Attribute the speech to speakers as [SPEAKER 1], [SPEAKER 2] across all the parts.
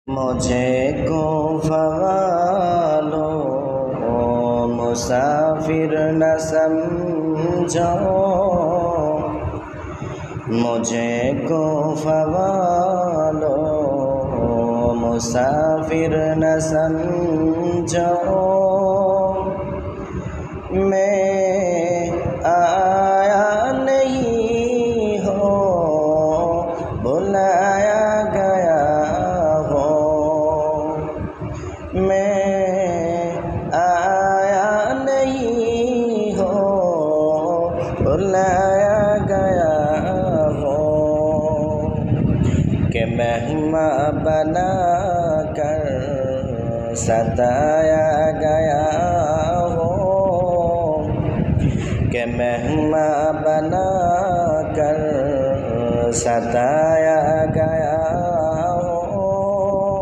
[SPEAKER 1] مجھے کو فوالو مسافر نہ سمجھو، مجھے کو فوالو مسافر نہ سمجھو، میں آیا نہیں ہوں بلایا گیا ہوں، میں آیا نہیں ہوں بلایا گیا ہوں، کہ مہمان بنا کر ستایا گیا ہوں، کہ مہمان بنا کر ستایا گیا ہوں،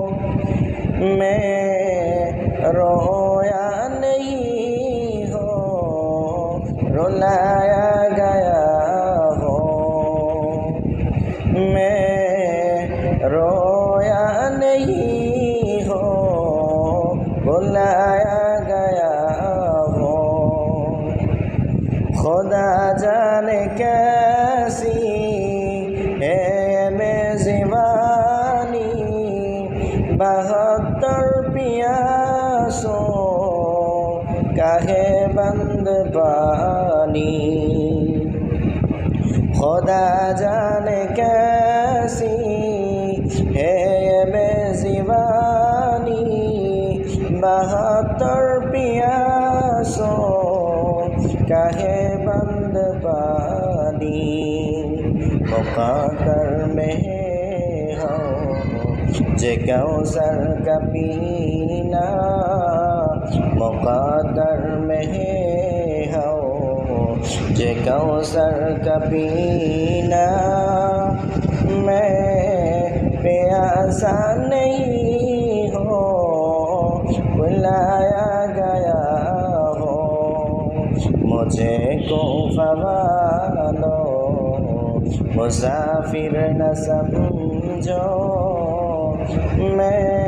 [SPEAKER 1] میں رویا نہیں ہوں رلایا گیا ہوں، میں رویا نہیں ہوں بلایا گیا ہوں، خدا جانے کیسی ہے میزبانی 72 پیاسوں کا ہے بند پانی، خدا جانے کیسی ہے میزبانی 72 پیاسوں کا ہے بند پانی، مقدر میں ہو جے کوثر کا پینا، مقدر میں ہو جے کوثر کا پینا، میں پیاسا نہیں ہوں بلایا گیا ہوں، مجھے کو فوالو مسافر نہ سمجھو، میں